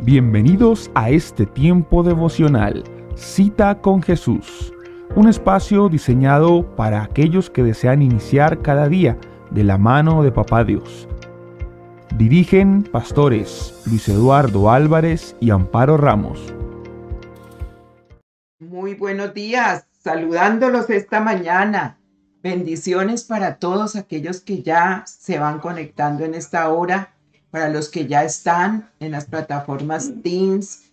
Bienvenidos a este tiempo devocional, Cita con Jesús, un espacio diseñado para aquellos que desean iniciar cada día de la mano de Papá Dios. Dirigen pastores Luis Eduardo Álvarez y Amparo Ramos. Muy buenos días, saludándolos esta mañana. Bendiciones para todos aquellos que ya se van conectando en esta hora, para los que ya están en las plataformas Teams,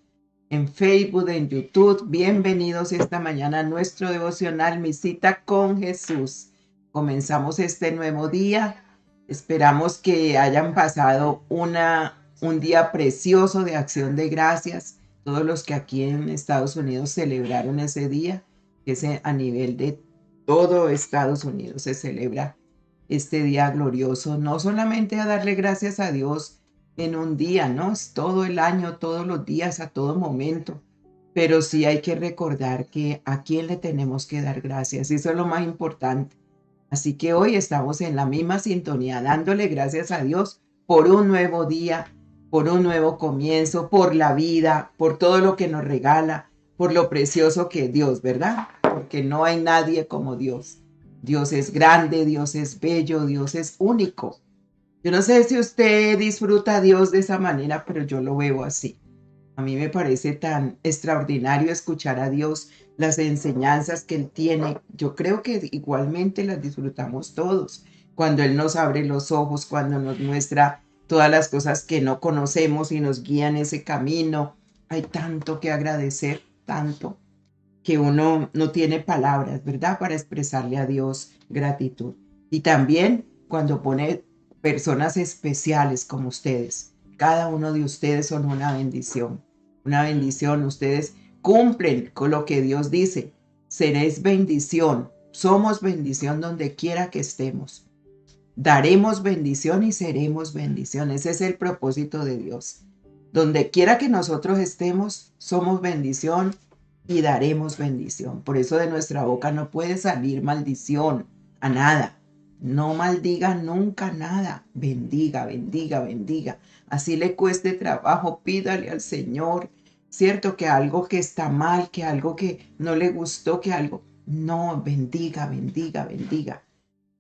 en Facebook, en YouTube. Bienvenidos esta mañana a nuestro devocional, Mi Cita con Jesús. Comenzamos este nuevo día. Esperamos que hayan pasado un día precioso de acción de gracias. Todos los que aquí en Estados Unidos celebraron ese día, que es a nivel de todo Estados Unidos se celebra este día glorioso, no solamente a darle gracias a Dios en un día, ¿no? Es todo el año, todos los días, a todo momento, pero sí hay que recordar que a quién le tenemos que dar gracias, y eso es lo más importante. Así que hoy estamos en la misma sintonía, dándole gracias a Dios por un nuevo día, por un nuevo comienzo, por la vida, por todo lo que nos regala, por lo precioso que es Dios, ¿verdad? Porque no hay nadie como Dios. Dios es grande, Dios es bello, Dios es único. Yo no sé si usted disfruta a Dios de esa manera, pero yo lo veo así. A mí me parece tan extraordinario escuchar a Dios, las enseñanzas que Él tiene. Yo creo que igualmente las disfrutamos todos. Cuando Él nos abre los ojos, cuando nos muestra todas las cosas que no conocemos y nos guía en ese camino. Hay tanto que agradecer, tanto, que uno no tiene palabras, ¿verdad? Para expresarle a Dios gratitud. Y también cuando pone personas especiales como ustedes. Cada uno de ustedes son una bendición. Una bendición. Ustedes cumplen con lo que Dios dice. Seréis bendición. Somos bendición donde quiera que estemos. Daremos bendición y seremos bendición. Ese es el propósito de Dios. Donde quiera que nosotros estemos, somos bendición y daremos bendición. Por eso de nuestra boca no puede salir maldición a nada. No maldiga nunca nada. Bendiga, bendiga, bendiga. Así le cueste trabajo, pídale al Señor, ¿cierto? Que algo que está mal, que algo que no le gustó, que algo... No, bendiga, bendiga, bendiga.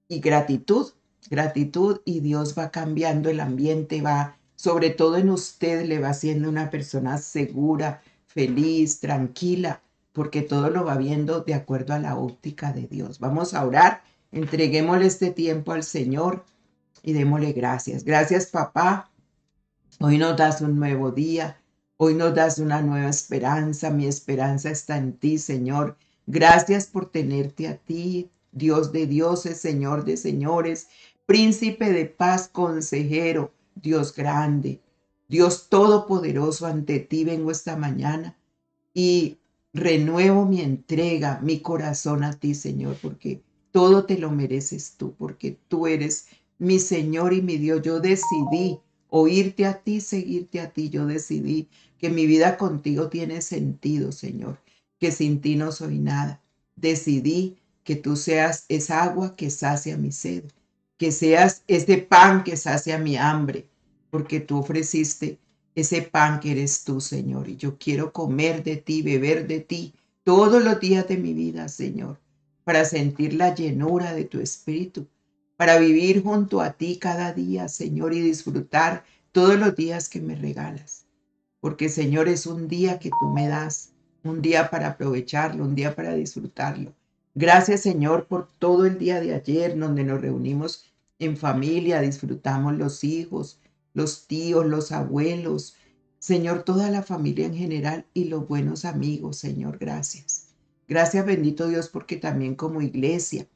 Y gratitud, gratitud, y Dios va cambiando el ambiente, va, sobre todo en usted, le va haciendo una persona segura, feliz, tranquila, porque todo lo va viendo de acuerdo a la óptica de Dios. Vamos a orar, entreguémosle este tiempo al Señor y démosle gracias. Gracias, papá. Hoy nos das un nuevo día, hoy nos das una nueva esperanza. Mi esperanza está en ti, Señor. Gracias por tenerte a ti, Dios de dioses, Señor de señores, príncipe de paz, consejero, Dios grande, Dios todopoderoso. Ante ti vengo esta mañana y renuevo mi entrega, mi corazón a ti, Señor, porque todo te lo mereces tú, porque tú eres mi Señor y mi Dios. Yo decidí oírte a ti, seguirte a ti. Yo decidí que mi vida contigo tiene sentido, Señor, que sin ti no soy nada. Decidí que tú seas esa agua que sacia mi sed, que seas ese pan que sacia mi hambre, porque tú ofreciste ese pan que eres tú, Señor. Y yo quiero comer de ti, beber de ti todos los días de mi vida, Señor, para sentir la llenura de tu espíritu, para vivir junto a ti cada día, Señor, y disfrutar todos los días que me regalas. Porque, Señor, es un día que tú me das, un día para aprovecharlo, un día para disfrutarlo. Gracias, Señor, por todo el día de ayer, donde nos reunimos en familia, disfrutamos los hijos, los tíos, los abuelos, Señor, toda la familia en general y los buenos amigos, Señor, gracias. Gracias, bendito Dios, porque también como iglesia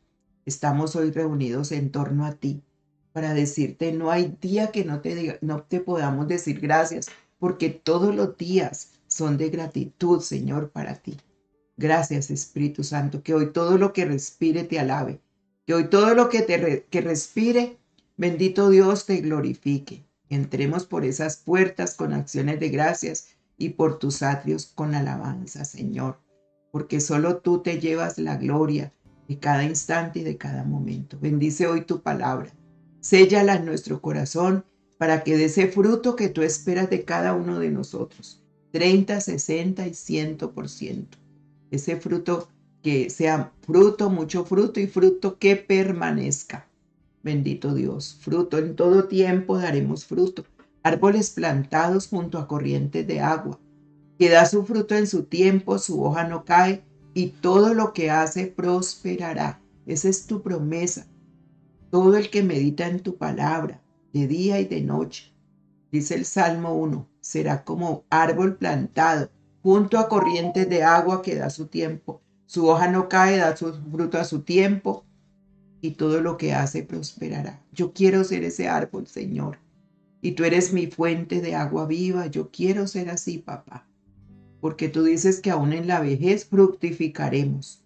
estamos hoy reunidos en torno a ti para decirte, no hay día que no te podamos decir gracias, porque todos los días son de gratitud, Señor, para ti. Gracias, Espíritu Santo, que hoy todo lo que respire te alabe, que hoy todo lo que respire, bendito Dios, te glorifique. Entremos por esas puertas con acciones de gracias y por tus atrios con alabanza, Señor, porque solo tú te llevas la gloria de cada instante y de cada momento. Bendice hoy tu palabra, séllala en nuestro corazón, para que dé ese fruto que tú esperas de cada uno de nosotros. 30, 60 y 100%. Ese fruto que sea fruto, mucho fruto y fruto que permanezca. Bendito Dios, fruto en todo tiempo daremos fruto. Árboles plantados junto a corrientes de agua, que da su fruto en su tiempo, su hoja no cae y todo lo que hace prosperará. Esa es tu promesa. Todo el que medita en tu palabra, de día y de noche, dice el Salmo 1, será como árbol plantado junto a corrientes de agua que da su tiempo. Su hoja no cae, da su fruto a su tiempo y todo lo que hace prosperará. Yo quiero ser ese árbol, Señor. Y tú eres mi fuente de agua viva. Yo quiero ser así, papá. Porque tú dices que aún en la vejez fructificaremos.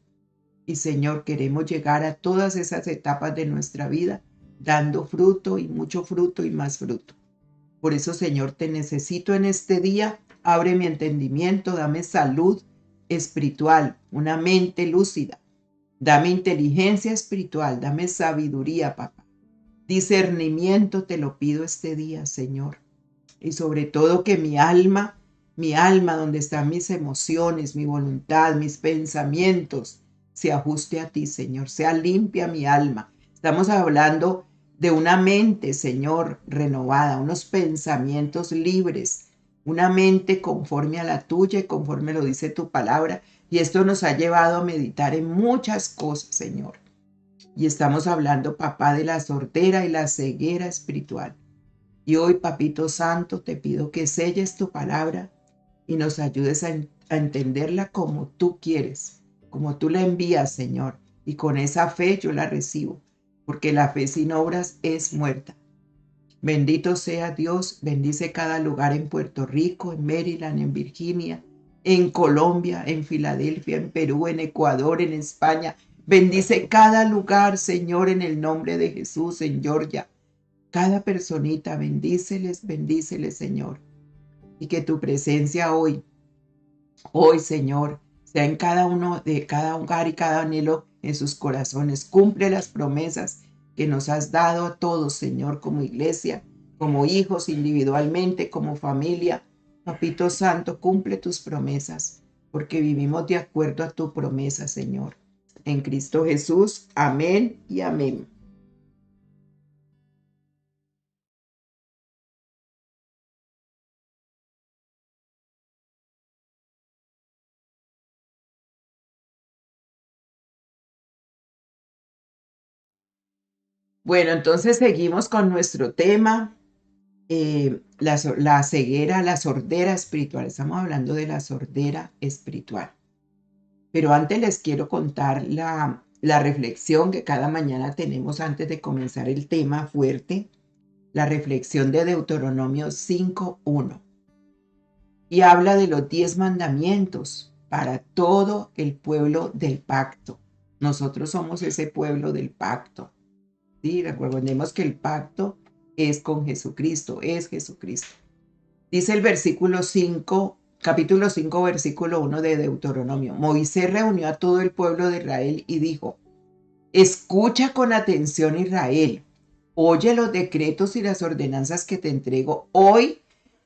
Y Señor, queremos llegar a todas esas etapas de nuestra vida dando fruto y mucho fruto y más fruto. Por eso, Señor, te necesito en este día. Abre mi entendimiento, dame salud espiritual, una mente lúcida. Dame inteligencia espiritual, dame sabiduría, papá. Discernimiento te lo pido este día, Señor. Y sobre todo que mi alma donde están mis emociones, mi voluntad, mis pensamientos, se ajuste a ti, Señor. Sea limpia mi alma. Estamos hablando de una mente, Señor, renovada, unos pensamientos libres, una mente conforme a la tuya y conforme lo dice tu palabra. Y esto nos ha llevado a meditar en muchas cosas, Señor. Y estamos hablando, papá, de la sordera y la ceguera espiritual. Y hoy, Papito Santo, te pido que selles tu palabra y nos ayudes a entenderla como tú quieres, como tú la envías, Señor. Y con esa fe yo la recibo, porque la fe sin obras es muerta. Bendito sea Dios, bendice cada lugar en Puerto Rico, en Maryland, en Virginia, en Colombia, en Filadelfia, en Perú, en Ecuador, en España. Bendice cada lugar, Señor, en el nombre de Jesús, en Georgia. Cada personita, bendíceles, bendíceles, Señor. Y que tu presencia hoy, Señor, sea en cada uno de cada hogar y cada anhelo en sus corazones. Cumple las promesas que nos has dado a todos, Señor, como iglesia, como hijos individualmente, como familia. Papito Santo, cumple tus promesas, porque vivimos de acuerdo a tu promesa, Señor. En Cristo Jesús, amén y amén. Bueno, entonces seguimos con nuestro tema, la ceguera, la sordera espiritual. Estamos hablando de la sordera espiritual. Pero antes les quiero contar la reflexión que cada mañana tenemos antes de comenzar el tema fuerte, la reflexión de Deuteronomio 5:1. Y habla de los 10 mandamientos para todo el pueblo del pacto. Nosotros somos ese pueblo del pacto. Sí, recordemos que el pacto es con Jesucristo, es Jesucristo. Dice el versículo 5, capítulo 5, versículo 1 de Deuteronomio. Moisés reunió a todo el pueblo de Israel y dijo: escucha con atención, Israel. Oye los decretos y las ordenanzas que te entrego hoy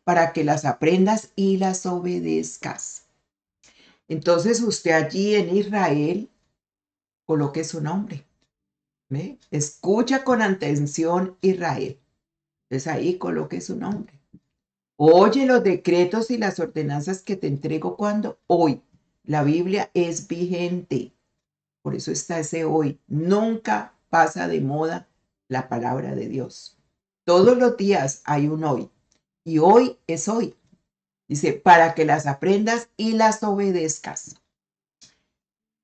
para que las aprendas y las obedezcas. Entonces usted allí en Israel coloque su nombre. ¿Ve? Escucha con atención, Israel. Entonces ahí coloque su nombre. Oye los decretos y las ordenanzas que te entrego cuando hoy. La Biblia es vigente. Por eso está ese hoy. Nunca pasa de moda la palabra de Dios. Todos los días hay un hoy. Y hoy es hoy. Dice, para que las aprendas y las obedezcas.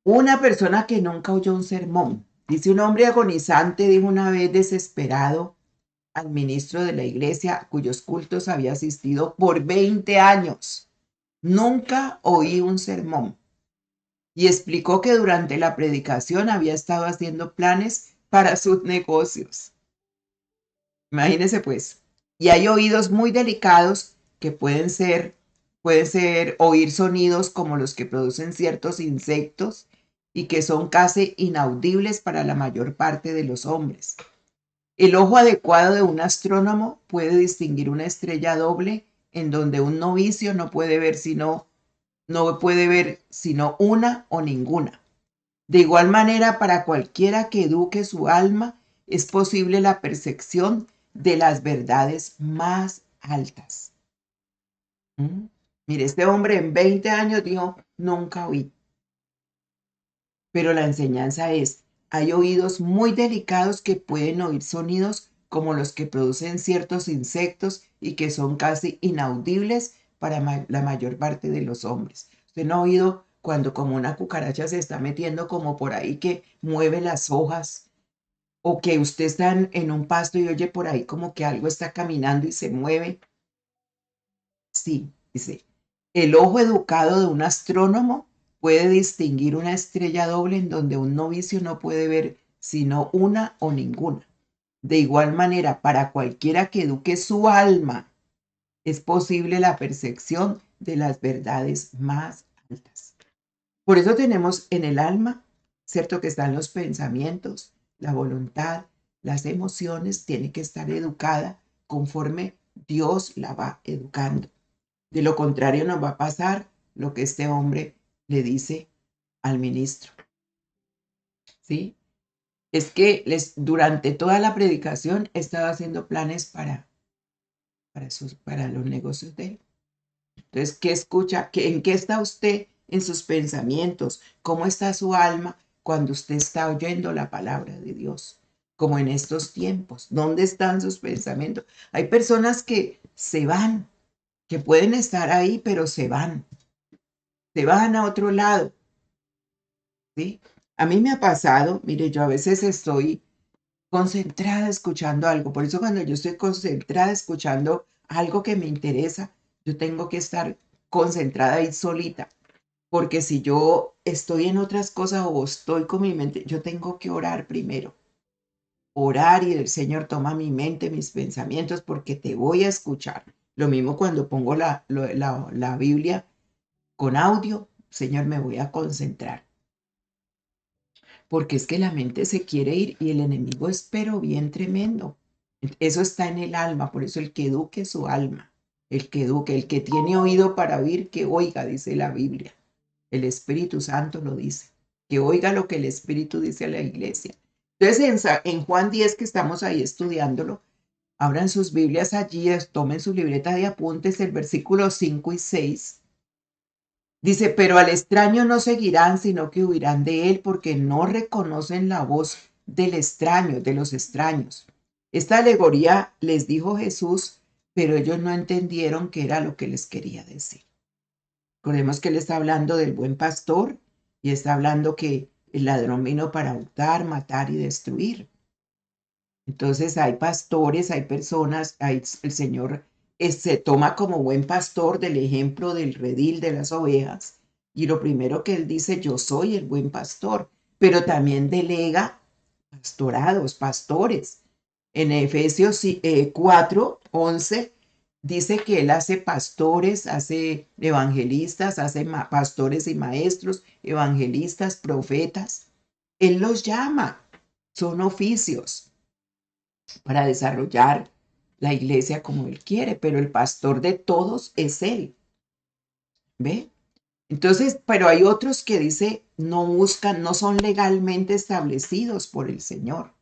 Una persona que nunca oyó un sermón. Dice, un hombre agonizante dijo una vez desesperado al ministro de la iglesia, a cuyos cultos había asistido por 20 años. Nunca oí un sermón. Y explicó que durante la predicación había estado haciendo planes para sus negocios. Imagínense pues. Y hay oídos muy delicados que pueden ser oír sonidos como los que producen ciertos insectos y que son casi inaudibles para la mayor parte de los hombres. El ojo adecuado de un astrónomo puede distinguir una estrella doble en donde un novicio no puede ver sino una o ninguna. De igual manera, para cualquiera que eduque su alma, es posible la percepción de las verdades más altas. ¿Mm? Mire, este hombre en 20 años dijo, nunca oí. Pero la enseñanza es, hay oídos muy delicados que pueden oír sonidos como los que producen ciertos insectos y que son casi inaudibles para la mayor parte de los hombres. Usted no ha oído cuando como una cucaracha se está metiendo como por ahí que mueve las hojas o que usted está en un pasto y oye por ahí como que algo está caminando y se mueve. Sí, dice, el ojo educado de un astrónomo puede distinguir una estrella doble en donde un novicio no puede ver sino una o ninguna. De igual manera, para cualquiera que eduque su alma, es posible la percepción de las verdades más altas. Por eso tenemos en el alma, ¿cierto? Que están los pensamientos, la voluntad, las emociones, tiene que estar educada conforme Dios la va educando. De lo contrario, nos va a pasar lo que este hombre le dice al ministro, ¿sí? Es que durante toda la predicación he estado haciendo planes para los negocios de él. Entonces, ¿qué escucha? ¿En qué está usted en sus pensamientos? ¿Cómo está su alma cuando usted está oyendo la palabra de Dios? Como en estos tiempos, ¿dónde están sus pensamientos? Hay personas que se van, que pueden estar ahí, pero se van a otro lado, ¿sí? A mí me ha pasado, mire, yo a veces estoy concentrada escuchando algo, por eso cuando yo estoy concentrada escuchando algo que me interesa, yo tengo que estar concentrada ahí solita, porque si yo estoy en otras cosas o estoy con mi mente, yo tengo que orar primero, orar y el Señor toma mi mente, mis pensamientos, porque te voy a escuchar. Lo mismo cuando pongo la Biblia con audio, Señor, me voy a concentrar. Porque es que la mente se quiere ir y el enemigo es pero bien tremendo. Eso está en el alma, por eso el que eduque su alma, el que eduque, el que tiene oído para oír, que oiga, dice la Biblia. El Espíritu Santo lo dice, que oiga lo que el Espíritu dice a la iglesia. Entonces en Juan 10 que estamos ahí estudiándolo, abran sus Biblias allí, tomen su libreta de apuntes, el versículo 5 y 6. Dice, pero al extraño no seguirán, sino que huirán de él porque no reconocen la voz del extraño, de los extraños. Esta alegoría les dijo Jesús, pero ellos no entendieron qué era lo que les quería decir. Recordemos que él está hablando del buen pastor y está hablando que el ladrón vino para hurtar, matar y destruir. Entonces hay pastores, hay personas, el Señor se toma como buen pastor del ejemplo del redil de las ovejas y lo primero que él dice, yo soy el buen pastor, pero también delega pastorados, pastores. En Efesios 4:11 dice que él hace pastores, hace evangelistas, hace pastores y maestros, evangelistas, profetas. Él los llama, son oficios para desarrollar la iglesia como él quiere, pero el pastor de todos es él. ¿Ve? Entonces, pero hay otros que dice no buscan, no son legalmente establecidos por el Señor.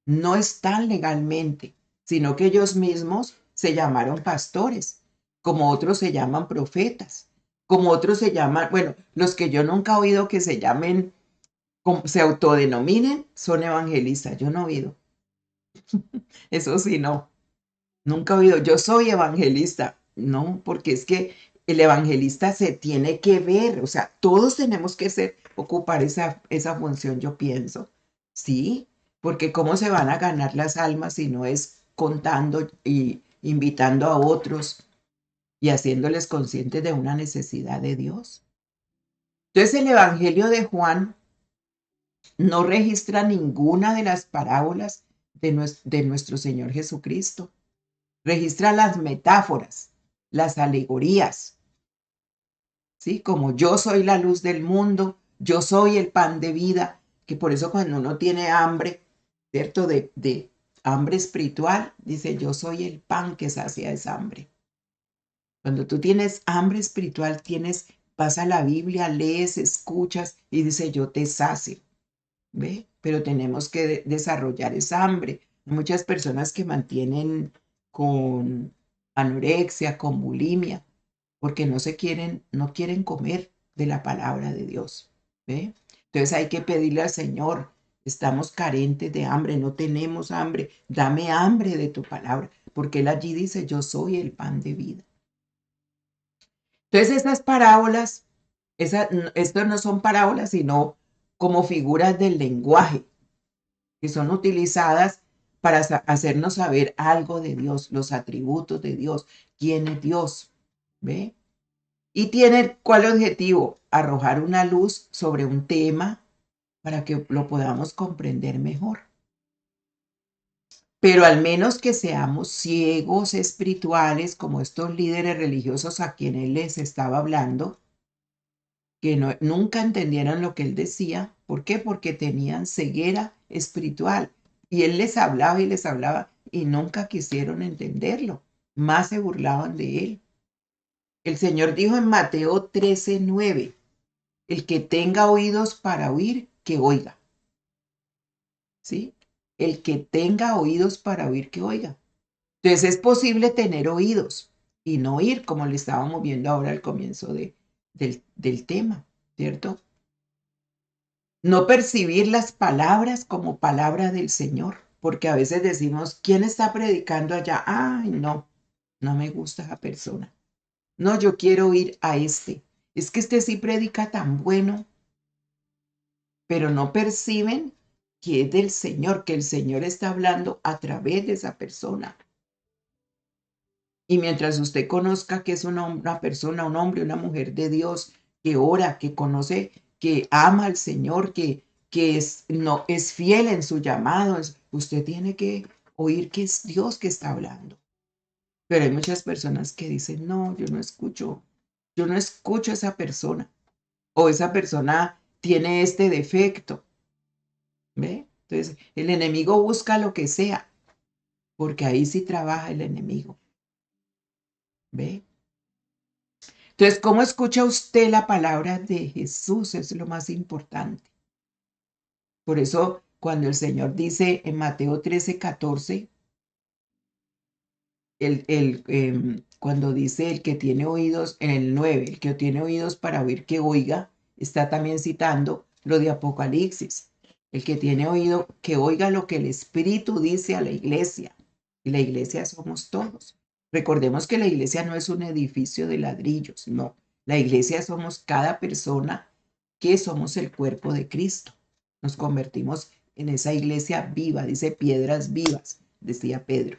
No están legalmente, sino que ellos mismos se llamaron pastores, como otros se llaman profetas, como otros se llaman, bueno, los que yo nunca he oído que se llamen, se autodenominen, son evangelistas. Yo no he oído. Eso sí, no. Nunca he oído, yo soy evangelista. No, porque es que el evangelista se tiene que ver, o sea, todos tenemos que ocupar esa función, yo pienso. Sí, porque cómo se van a ganar las almas si no es contando y invitando a otros y haciéndoles conscientes de una necesidad de Dios. Entonces el Evangelio de Juan no registra ninguna de las parábolas de nuestro Señor Jesucristo. Registra las metáforas, las alegorías, ¿sí? Como yo soy la luz del mundo, yo soy el pan de vida, que por eso cuando uno tiene hambre, ¿cierto? hambre espiritual, dice, yo soy el pan que sacia esa hambre. Cuando tú tienes hambre espiritual, vas a la Biblia, lees, escuchas y dice, yo te sacio, ¿ve? Pero tenemos que desarrollar esa hambre. Hay muchas personas que mantienen con anorexia, con bulimia, porque no quieren comer de la palabra de Dios, ¿ve? Entonces hay que pedirle al Señor, estamos carentes de hambre, no tenemos hambre, dame hambre de tu palabra, porque Él allí dice, yo soy el pan de vida. Entonces estas parábolas, estos no son parábolas, sino como figuras del lenguaje, que son utilizadas para hacernos saber algo de Dios, los atributos de Dios, quién es Dios, ¿ve? Y tiene ¿cuál objetivo? Arrojar una luz sobre un tema para que lo podamos comprender mejor. Pero al menos que seamos ciegos espirituales, como estos líderes religiosos a quienes les estaba hablando, que nunca entendieron lo que él decía. ¿Por qué? Porque tenían ceguera espiritual. Y él les hablaba y nunca quisieron entenderlo. Más se burlaban de él. El Señor dijo en Mateo 13:9, el que tenga oídos para oír, que oiga. ¿Sí? El que tenga oídos para oír, que oiga. Entonces es posible tener oídos y no oír, como le estábamos viendo ahora al comienzo del tema, ¿cierto? No percibir las palabras como palabra del Señor, porque a veces decimos, ¿quién está predicando allá? Ay, no, no me gusta esa persona. No, yo quiero ir a este. Es que este sí predica tan bueno, pero no perciben que es del Señor, que el Señor está hablando a través de esa persona. Y mientras usted conozca que es una persona, un hombre, una mujer de Dios, que ora, que conoce, que ama al Señor, que no, es fiel en su llamado, usted tiene que oír que es Dios que está hablando. Pero hay muchas personas que dicen, no, yo no escucho a esa persona, o esa persona tiene este defecto, ¿ve? Entonces, el enemigo busca lo que sea, porque ahí sí trabaja el enemigo, ¿ve? Entonces, ¿cómo escucha usted la palabra de Jesús? Es lo más importante. Por eso, cuando el Señor dice en Mateo 13:14, cuando dice el que tiene oídos, en el 9, el que tiene oídos para oír, que oiga, está también citando lo de Apocalipsis. El que tiene oído, que oiga lo que el Espíritu dice a la iglesia. Y la iglesia somos todos. Recordemos que la iglesia no es un edificio de ladrillos, no. La iglesia somos cada persona que somos el cuerpo de Cristo. Nos convertimos en esa iglesia viva, dice piedras vivas, decía Pedro.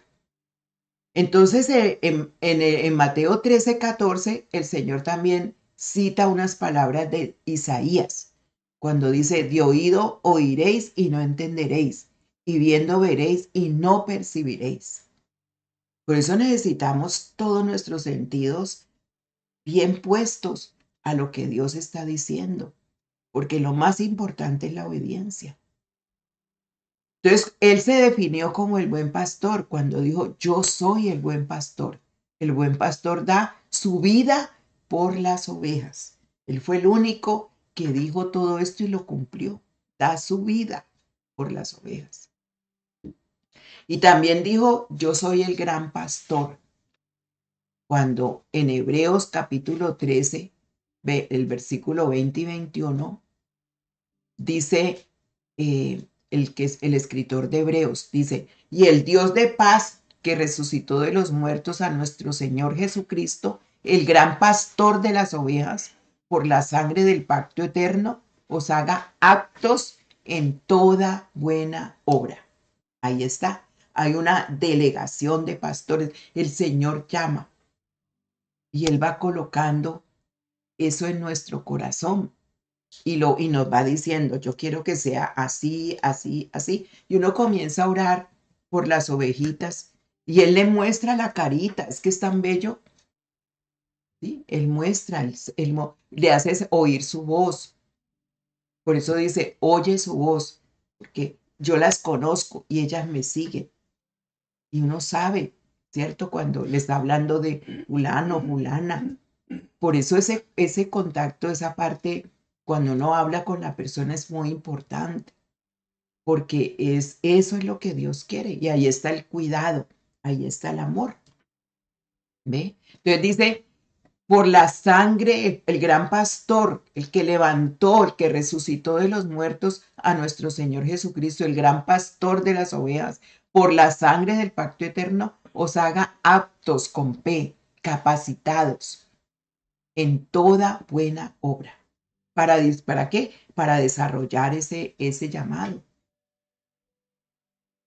Entonces, en Mateo 13:14, el Señor también cita unas palabras de Isaías, cuando dice, de oído oiréis y no entenderéis, y viendo veréis y no percibiréis. Por eso necesitamos todos nuestros sentidos bien puestos a lo que Dios está diciendo, porque lo más importante es la obediencia. Entonces, él se definió como el buen pastor cuando dijo, yo soy el buen pastor. El buen pastor da su vida por las ovejas. Él fue el único que dijo todo esto y lo cumplió. Da su vida por las ovejas. Y también dijo, yo soy el gran pastor. Cuando en Hebreos capítulo 13, el versículo 20 y 21, dice el que es el escritor de Hebreos, dice, y el Dios de paz que resucitó de los muertos a nuestro Señor Jesucristo, el gran pastor de las ovejas, por la sangre del pacto eterno, os haga aptos en toda buena obra. Ahí está. Hay una delegación de pastores. El Señor llama y Él va colocando eso en nuestro corazón. Y nos va diciendo, yo quiero que sea así, así, así. Y uno comienza a orar por las ovejitas y él le muestra la carita, es que es tan bello. ¿Sí? Él muestra, le hace oír su voz. Por eso dice, oye su voz, porque yo las conozco y ellas me siguen. Y uno sabe, ¿cierto? Cuando le está hablando de fulano, fulana. Por eso ese contacto, esa parte, cuando uno habla con la persona es muy importante, porque eso es lo que Dios quiere. Y ahí está el cuidado, ahí está el amor. ¿Ve? Entonces dice, por la sangre, el gran pastor, el que levantó, el que resucitó de los muertos a nuestro Señor Jesucristo, el gran pastor de las ovejas, por la sangre del pacto eterno, os haga aptos con P, capacitados en toda buena obra. ¿Para qué? Para desarrollar ese llamado.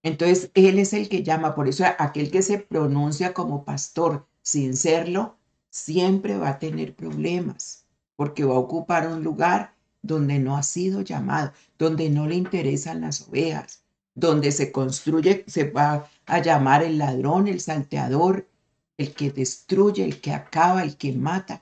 Entonces, Él es el que llama, por eso aquel que se pronuncia como pastor sin serlo, siempre va a tener problemas, porque va a ocupar un lugar donde no ha sido llamado, donde no le interesan las ovejas, donde se construye, se va a llamar el ladrón, el salteador, el que destruye, el que acaba, el que mata.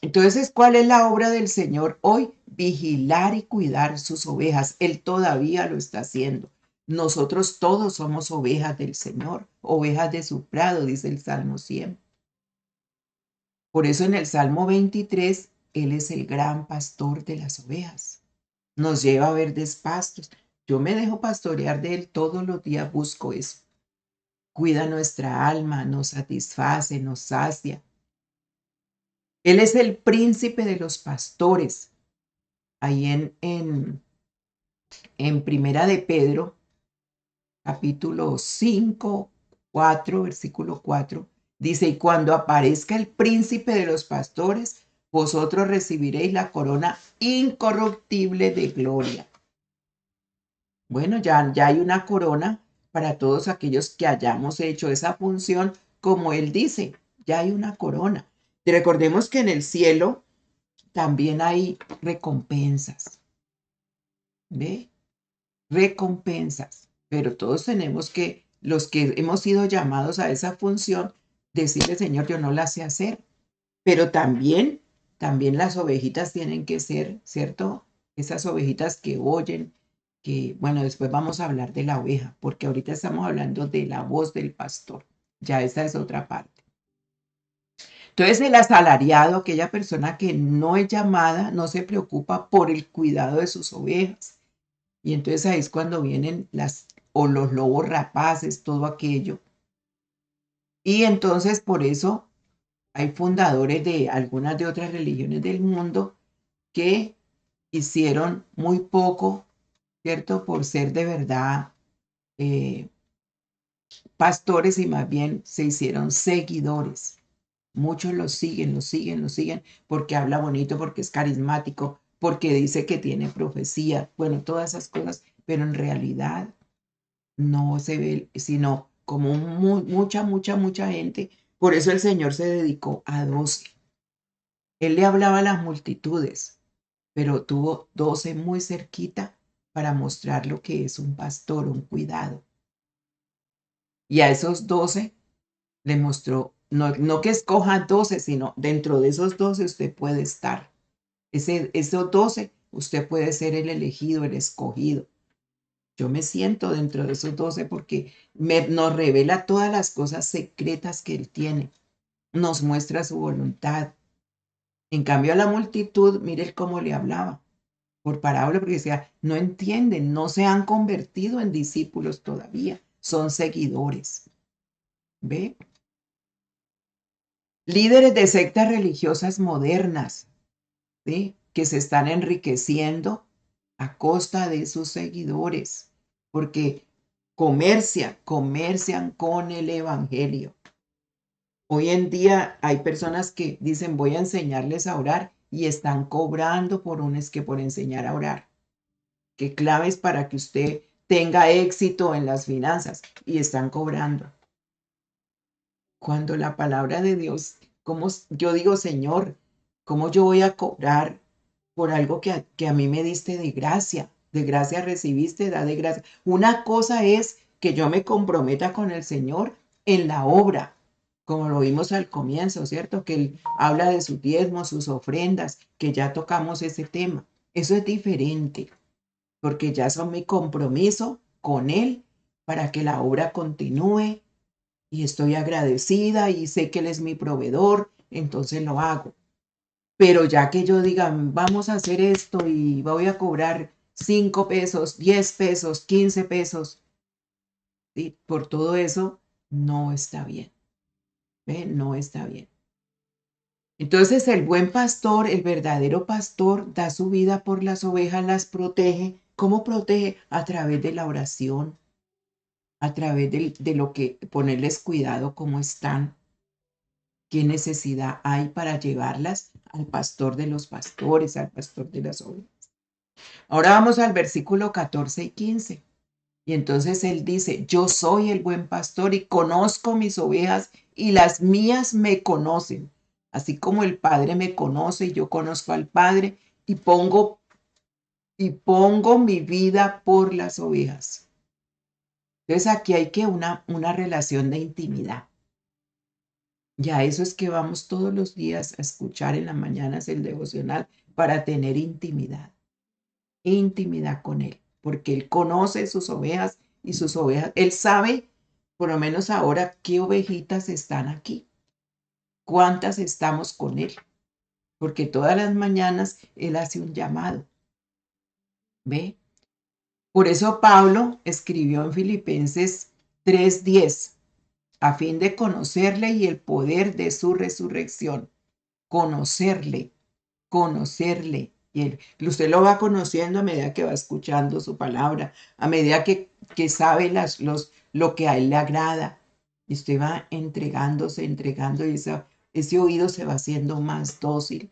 Entonces, ¿cuál es la obra del Señor hoy? Vigilar y cuidar sus ovejas. Él todavía lo está haciendo. Nosotros todos somos ovejas del Señor, ovejas de su prado, dice el Salmo 100. Por eso en el Salmo 23, Él es el gran pastor de las ovejas. Nos lleva a verdes pastos. Yo me dejo pastorear de Él todos los días, busco eso. Cuida nuestra alma, nos satisface, nos sacia. Él es el príncipe de los pastores. Ahí en Primera de Pedro, capítulo 5, 4, versículo 4, dice, y cuando aparezca el príncipe de los pastores, vosotros recibiréis la corona incorruptible de gloria. Bueno, ya hay una corona para todos aquellos que hayamos hecho esa función, como él dice, ya hay una corona. Y recordemos que en el cielo también hay recompensas. ¿Ve? Recompensas, pero todos tenemos que, los que hemos sido llamados a esa función, decirle, Señor, yo no la sé hacer, pero también las ovejitas tienen que ser, ¿cierto? Esas ovejitas que oyen, que, bueno, después vamos a hablar de la oveja, porque ahorita estamos hablando de la voz del pastor, ya esa es otra parte. Entonces, el asalariado, aquella persona que no es llamada, no se preocupa por el cuidado de sus ovejas. Y entonces ahí es cuando vienen los lobos rapaces, todo aquello. Y entonces por eso hay fundadores de algunas de otras religiones del mundo que hicieron muy poco, ¿cierto? Por ser de verdad pastores y más bien se hicieron seguidores. Muchos lo siguen, porque habla bonito, porque es carismático, porque dice que tiene profecía, bueno, todas esas cosas, pero en realidad no se ve, sino como mucha gente. Por eso el Señor se dedicó a 12. Él le hablaba a las multitudes, pero tuvo 12 muy cerquita para mostrar lo que es un pastor, un cuidado. Y a esos 12 le mostró, no que escoja 12, sino dentro de esos 12 usted puede estar. Esos 12, usted puede ser el elegido, el escogido. Yo me siento dentro de esos 12 porque nos revela todas las cosas secretas que Él tiene. Nos muestra su voluntad. En cambio, a la multitud, mire cómo le hablaba. Por parábola, porque decía, no entienden, no se han convertido en discípulos todavía. Son seguidores. ¿Ve? Líderes de sectas religiosas modernas, ¿sí? Que se están enriqueciendo a costa de sus seguidores, porque comercian con el evangelio. Hoy en día hay personas que dicen voy a enseñarles a orar y están cobrando por enseñar a orar. ¿Qué claves para que usted tenga éxito en las finanzas? Y están cobrando. Cuando la palabra de Dios, como yo digo, Señor, ¿cómo yo voy a cobrar por algo que a mí me diste de gracia? De gracia recibiste, da de gracia. Una cosa es que yo me comprometa con el Señor en la obra, como lo vimos al comienzo, ¿cierto? Que Él habla de sus diezmos, sus ofrendas, que ya tocamos ese tema. Eso es diferente, porque ya son mi compromiso con Él para que la obra continúe y estoy agradecida y sé que Él es mi proveedor, entonces lo hago. Pero ya que yo diga, vamos a hacer esto y voy a cobrar 5 pesos, 10 pesos, 15 pesos, ¿sí? Por todo eso, no está bien. ¿Ve? No está bien. Entonces el buen pastor, el verdadero pastor, da su vida por las ovejas, las protege. ¿Cómo protege? A través de la oración, a través de lo que ponerles cuidado cómo están, qué necesidad hay para llevarlas al pastor de los pastores, al pastor de las ovejas. Ahora vamos al versículo 14 y 15. Y entonces él dice, yo soy el buen pastor y conozco mis ovejas y las mías me conocen. Así como el Padre me conoce y yo conozco al Padre y pongo mi vida por las ovejas. Entonces aquí hay que una relación de intimidad. Ya eso es que vamos todos los días a escuchar en las mañanas el devocional para tener intimidad con Él, porque Él conoce sus ovejas y sus ovejas, Él sabe, por lo menos ahora, qué ovejitas están aquí, cuántas estamos con Él, porque todas las mañanas Él hace un llamado, ¿ve? Por eso Pablo escribió en Filipenses 3:10, a fin de conocerle y el poder de su resurrección, conocerle, conocerle. Usted lo va conociendo a medida que va escuchando su palabra, a medida que sabe lo que a él le agrada. Y usted va entregando, y ese oído se va haciendo más dócil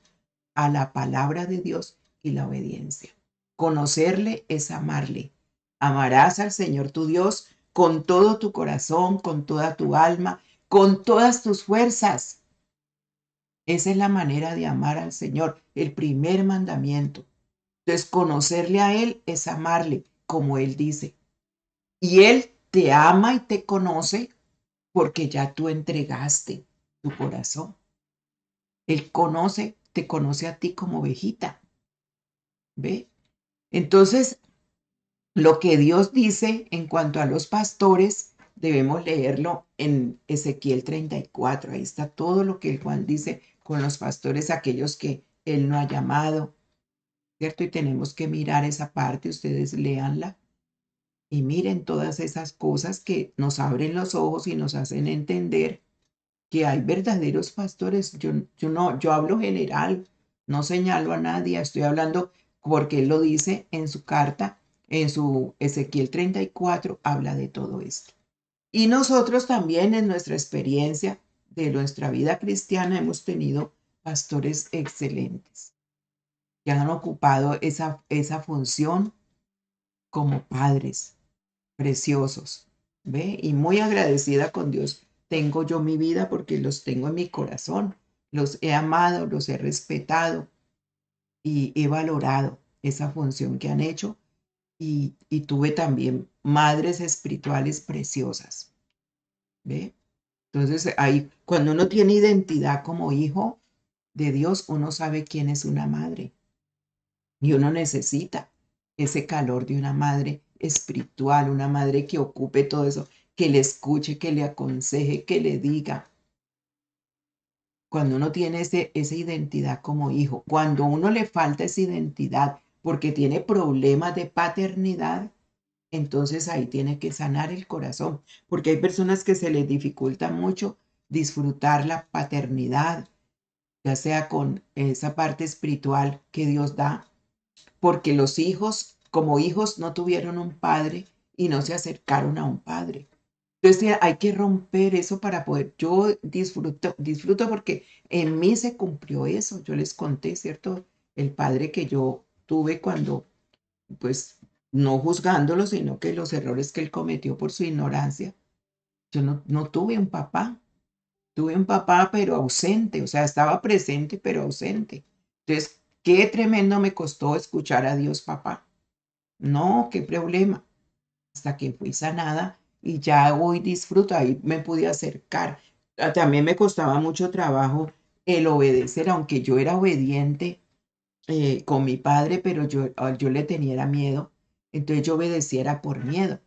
a la palabra de Dios y la obediencia. Conocerle es amarle. Amarás al Señor tu Dios con todo tu corazón, con toda tu alma, con todas tus fuerzas. Esa es la manera de amar al Señor, el primer mandamiento. Entonces, conocerle a Él es amarle, como Él dice. Y Él te ama y te conoce porque ya tú entregaste tu corazón. Él te conoce a ti como ovejita. ¿Ve? Entonces, lo que Dios dice en cuanto a los pastores, debemos leerlo en Ezequiel 34. Ahí está todo lo que el Juan dice con los pastores, aquellos que Él no ha llamado, ¿cierto? Y tenemos que mirar esa parte, ustedes léanla y miren todas esas cosas que nos abren los ojos y nos hacen entender que hay verdaderos pastores. Yo hablo general, no señalo a nadie, estoy hablando porque él lo dice en su carta, en su Ezequiel 34, habla de todo esto. Y nosotros también en nuestra experiencia de nuestra vida cristiana hemos tenido pastores excelentes que han ocupado esa función como padres preciosos, ¿ve? Y muy agradecida con Dios tengo yo mi vida porque los tengo en mi corazón, los he amado, los he respetado y he valorado esa función que han hecho y tuve también madres espirituales preciosas, ¿ve? Entonces, ahí, cuando uno tiene identidad como hijo de Dios, uno sabe quién es una madre y uno necesita ese calor de una madre espiritual, una madre que ocupe todo eso, que le escuche, que le aconseje, que le diga. Cuando uno tiene esa identidad como hijo, cuando uno le falta esa identidad porque tiene problemas de paternidad, entonces ahí tiene que sanar el corazón, porque hay personas que se les dificulta mucho disfrutar la paternidad, ya sea con esa parte espiritual que Dios da, porque los hijos, como hijos, no tuvieron un padre y no se acercaron a un padre. Entonces hay que romper eso para poder, yo disfruto porque en mí se cumplió eso. Yo les conté, ¿cierto? El padre que yo tuve cuando, pues, no juzgándolo, sino que los errores que él cometió por su ignorancia. Yo no tuve un papá, tuve un papá pero ausente, o sea, estaba presente pero ausente. Entonces, qué tremendo me costó escuchar a Dios, papá. No, qué problema. Hasta que fui sanada y ya hoy disfruto, ahí me pude acercar. También me costaba mucho trabajo el obedecer, aunque yo era obediente con mi padre, pero yo le tenía miedo. Entonces yo obedeciera por miedo.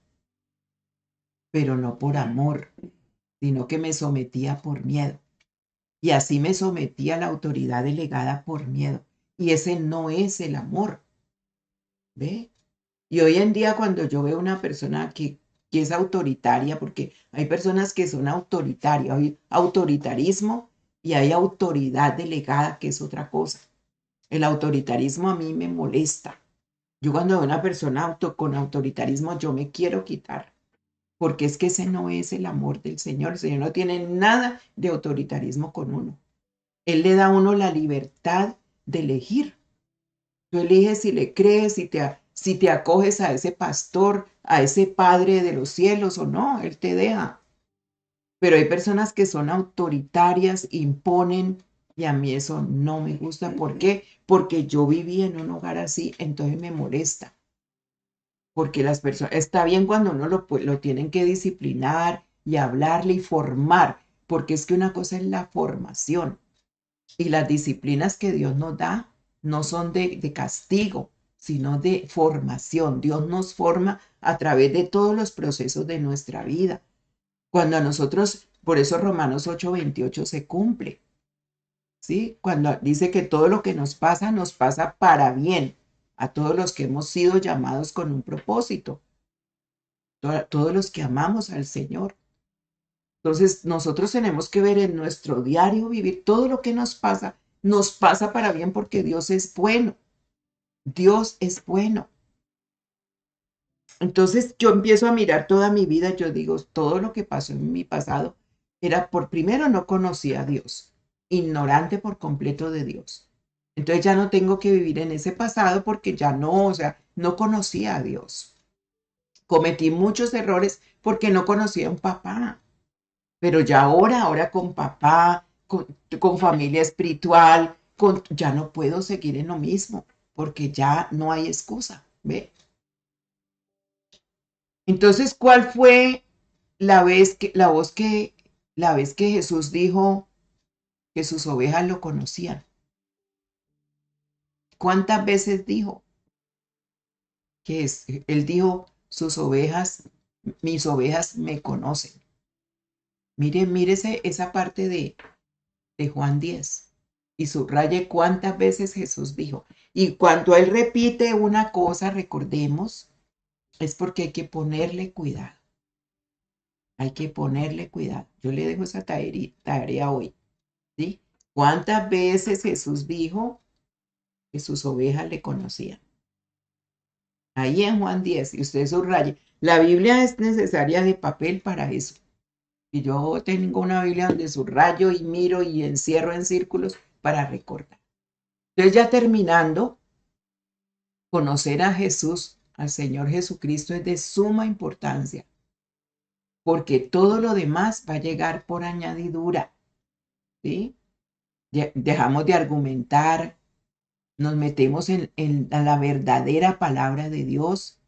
pero no por amor, sino que me sometía por miedo. Y así me sometí a la autoridad delegada por miedo. Y ese no es el amor, ¿ve? Y hoy en día cuando yo veo una persona que es autoritaria, porque hay personas que son autoritarias, hay autoritarismo y hay autoridad delegada, que es otra cosa. El autoritarismo a mí me molesta. Yo cuando veo una persona con autoritarismo, yo me quiero quitar, porque es que ese no es el amor del Señor. El Señor no tiene nada de autoritarismo con uno. Él le da a uno la libertad de elegir. Tú eliges si le crees, si te acoges a ese pastor, a ese Padre de los cielos o no, Él te deja. Pero hay personas que son autoritarias, imponen, y a mí eso no me gusta. ¿Por qué? Porque yo viví en un hogar así, entonces me molesta. Porque las personas, está bien cuando uno lo tienen que disciplinar y hablarle y formar, porque es que una cosa es la formación y las disciplinas que Dios nos da no son de castigo, sino de formación. Dios nos forma a través de todos los procesos de nuestra vida. Cuando a nosotros, por eso Romanos 8:28 se cumple, ¿sí? Cuando dice que todo lo que nos pasa para bien a todos los que hemos sido llamados con un propósito, todos los que amamos al Señor. Entonces, nosotros tenemos que ver en nuestro diario vivir todo lo que nos pasa para bien porque Dios es bueno. Dios es bueno. Entonces, yo empiezo a mirar toda mi vida, yo digo, todo lo que pasó en mi pasado era por primero no conocía a Dios, ignorante por completo de Dios. Entonces ya no tengo que vivir en ese pasado porque ya no, o sea, no conocía a Dios. Cometí muchos errores porque no conocía a un papá. Pero ya ahora con papá, con familia espiritual, ya no puedo seguir en lo mismo, porque ya no hay excusa, ¿ve? Entonces, ¿cuál fue la vez que Jesús dijo que sus ovejas lo conocían? ¿Cuántas veces dijo él dijo, mis ovejas me conocen? Mírese esa parte de Juan 10 y subraye cuántas veces Jesús dijo. Y cuando Él repite una cosa, recordemos, es porque hay que ponerle cuidado. Hay que ponerle cuidado. Yo le dejo esa tarea hoy, ¿sí? ¿Cuántas veces Jesús dijo que sus ovejas le conocían? Ahí en Juan 10, y usted subraye. La Biblia es necesaria de papel para eso. Y yo tengo una Biblia donde subrayo y miro y encierro en círculos para recordar. Entonces, ya terminando, conocer a Jesús, al Señor Jesucristo, es de suma importancia, porque todo lo demás va a llegar por añadidura, ¿sí? Dejamos de argumentar, nos metemos en la verdadera palabra de Dios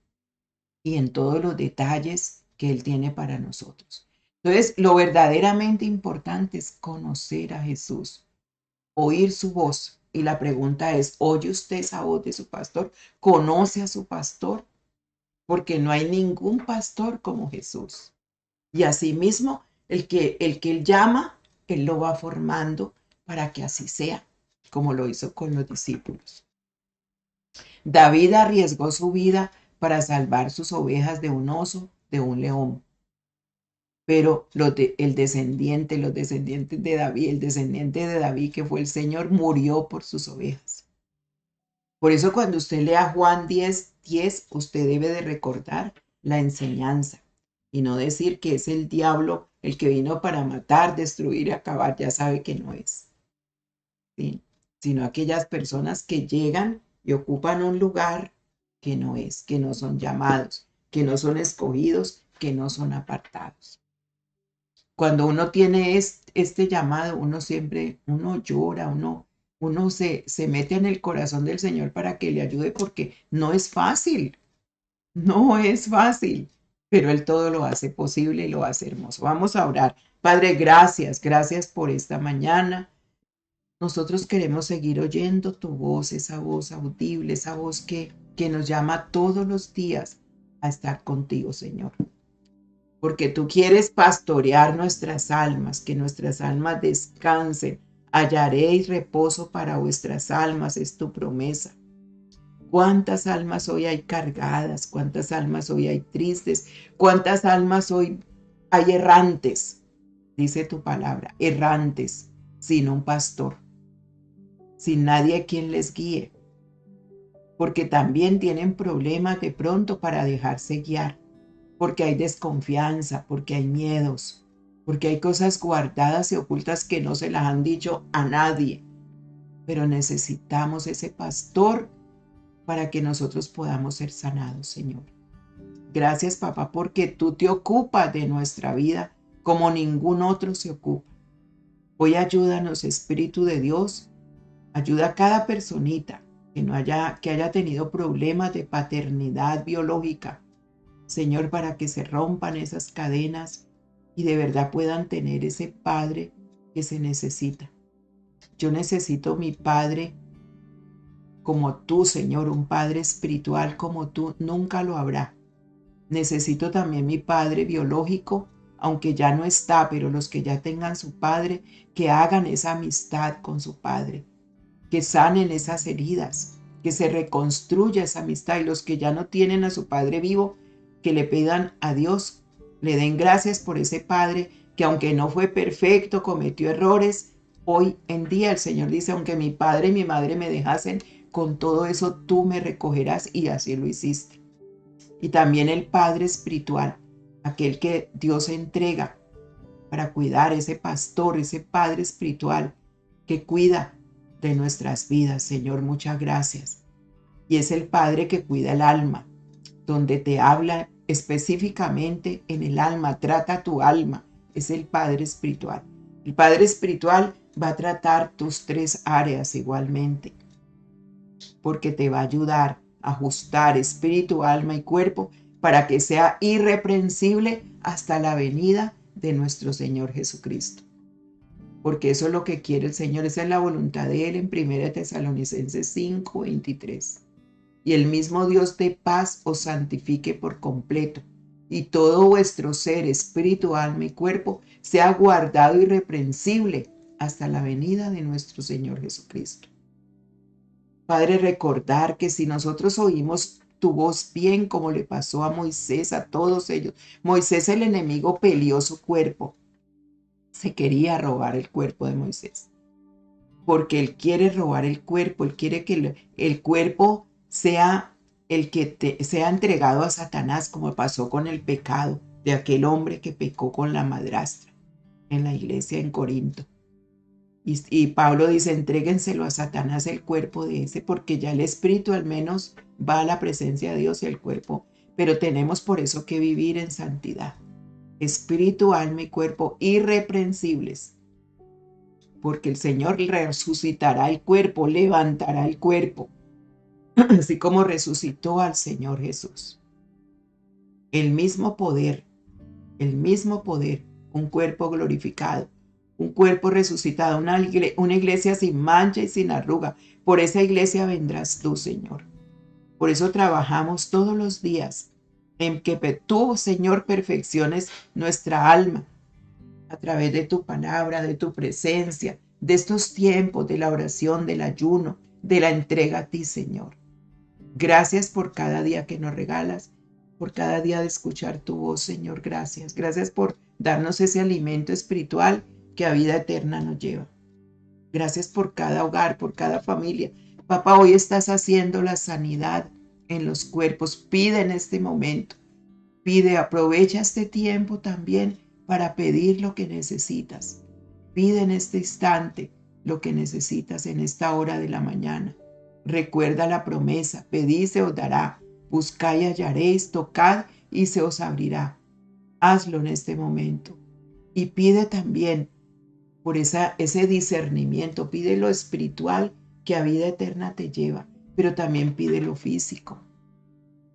y en todos los detalles que Él tiene para nosotros. Entonces, lo verdaderamente importante es conocer a Jesús, oír su voz. Y la pregunta es, ¿oye usted esa voz de su pastor? ¿Conoce a su pastor? Porque no hay ningún pastor como Jesús. Y asimismo, el que Él llama, Él lo va formando para que así sea, como lo hizo con los discípulos. David arriesgó su vida para salvar sus ovejas de un oso, de un león. Pero los descendientes de David, el descendiente de David que fue el Señor, murió por sus ovejas. Por eso cuando usted lea Juan 10:10, usted debe de recordar la enseñanza y no decir que es el diablo el que vino para matar, destruir y acabar. Ya sabe que no es, ¿sí? Sino aquellas personas que llegan y ocupan un lugar que no es, que no son llamados, que no son escogidos, que no son apartados. Cuando uno tiene este llamado, uno llora, uno se mete en el corazón del Señor para que le ayude porque no es fácil, no es fácil, pero Él todo lo hace posible y lo hace hermoso. Vamos a orar. Padre, gracias por esta mañana. Nosotros queremos seguir oyendo tu voz, esa voz audible, esa voz que nos llama todos los días a estar contigo, Señor. porque tú quieres pastorear nuestras almas, que nuestras almas descansen. Hallaréis reposo para vuestras almas, es tu promesa. ¿Cuántas almas hoy hay cargadas? ¿Cuántas almas hoy hay tristes? ¿Cuántas almas hoy hay errantes? Dice tu palabra, errantes, sin un pastor, sin nadie a quien les guíe, porque también tienen problemas de pronto para dejarse guiar, porque hay desconfianza, porque hay miedos, porque hay cosas guardadas y ocultas que no se las han dicho a nadie, pero necesitamos ese pastor para que nosotros podamos ser sanados, Señor. Gracias, papá, porque tú te ocupas de nuestra vida como ningún otro se ocupa. Hoy ayúdanos, Espíritu de Dios, ayuda a cada personita que haya tenido problemas de paternidad biológica, Señor, para que se rompan esas cadenas y de verdad puedan tener ese padre que se necesita. Yo necesito mi padre como tú, Señor, un padre espiritual como tú, nunca lo habrá. Necesito también mi padre biológico, aunque ya no está, pero los que ya tengan su padre, que hagan esa amistad con su padre, que sanen esas heridas, que se reconstruya esa amistad, y los que ya no tienen a su padre vivo, que le pidan a Dios, le den gracias por ese padre que aunque no fue perfecto, cometió errores. Hoy en día el Señor dice, aunque mi padre y mi madre me dejasen, con todo eso tú me recogerás, y así lo hiciste. Y también el Padre espiritual, aquel que Dios entrega para cuidar, ese pastor, ese Padre espiritual que cuida de nuestras vidas. Señor, muchas gracias. Y es el Padre que cuida el alma, donde te habla específicamente en el alma, trata tu alma. Es el Padre espiritual. El Padre espiritual va a tratar tus tres áreas igualmente, porque te va a ayudar a ajustar espíritu, alma y cuerpo para que sea irreprensible hasta la venida de nuestro Señor Jesucristo. Porque eso es lo que quiere el Señor, esa es la voluntad de Él en 1 Tesalonicenses 5:23. Y el mismo Dios de paz os santifique por completo, y todo vuestro ser, espíritu, alma y cuerpo sea guardado irreprensible hasta la venida de nuestro Señor Jesucristo. Padre, recordar que si nosotros oímos tu voz bien, como le pasó a Moisés, a todos ellos. Moisés, el enemigo, peleó su cuerpo. Se quería robar el cuerpo de Moisés, porque él quiere robar el cuerpo, él quiere que el cuerpo sea el que sea entregado a Satanás, como pasó con el pecado de aquel hombre que pecó con la madrastra en la iglesia en Corinto. Y Pablo dice, entréguenselo a Satanás el cuerpo de ese, porque ya el espíritu al menos va a la presencia de Dios y el cuerpo, pero tenemos por eso que vivir en santidad. Espíritu, alma y cuerpo irreprensibles, porque el Señor resucitará el cuerpo, levantará el cuerpo, así como resucitó al Señor Jesús. El mismo poder, un cuerpo glorificado, un cuerpo resucitado, una iglesia sin mancha y sin arruga. Por esa iglesia vendrás tú, Señor. Por eso trabajamos todos los días en que tú, Señor, perfecciones nuestra alma a través de tu palabra, de tu presencia, de estos tiempos de la oración, del ayuno, de la entrega a ti, Señor. Gracias por cada día que nos regalas, por cada día de escuchar tu voz, Señor. Gracias. Gracias por darnos ese alimento espiritual que a vida eterna nos lleva. Gracias por cada hogar, por cada familia. Papá, hoy estás haciendo la sanidad en los cuerpos. Pide en este momento. Pide, aprovecha este tiempo también para pedir lo que necesitas. Pide en este instante lo que necesitas en esta hora de la mañana. Recuerda la promesa, pedid y se os dará, buscad y hallaréis, tocad y se os abrirá. Hazlo en este momento y pide también por ese discernimiento, pide lo espiritual que a vida eterna te lleva, pero también pide lo físico.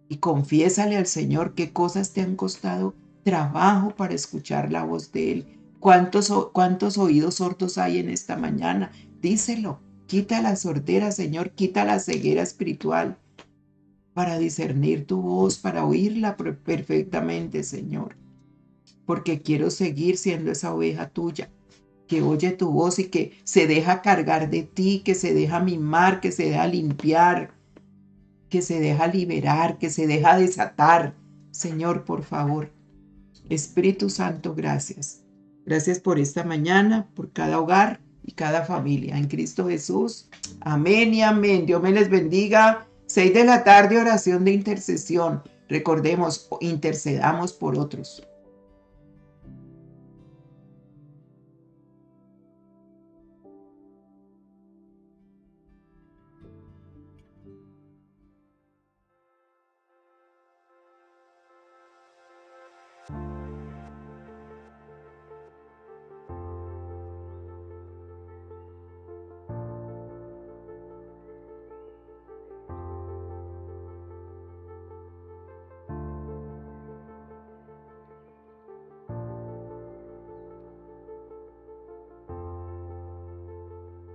Y confiésale al Señor qué cosas te han costado trabajo para escuchar la voz de Él. ¿Cuántos oídos sordos hay en esta mañana? Díselo. Quita la sordera, Señor, quita la ceguera espiritual para discernir tu voz, para oírla perfectamente, Señor. porque quiero seguir siendo esa oveja tuya, que oye tu voz y que se deja cargar de ti, que se deja mimar, que se deja limpiar, que se deja liberar, que se deja desatar. Señor, por favor, Espíritu Santo, gracias. Gracias por esta mañana, por cada hogar y cada familia. En Cristo Jesús. Amén y amén. Dios me les bendiga. 6 de la tarde, oración de intercesión. Recordemos, intercedamos por otros.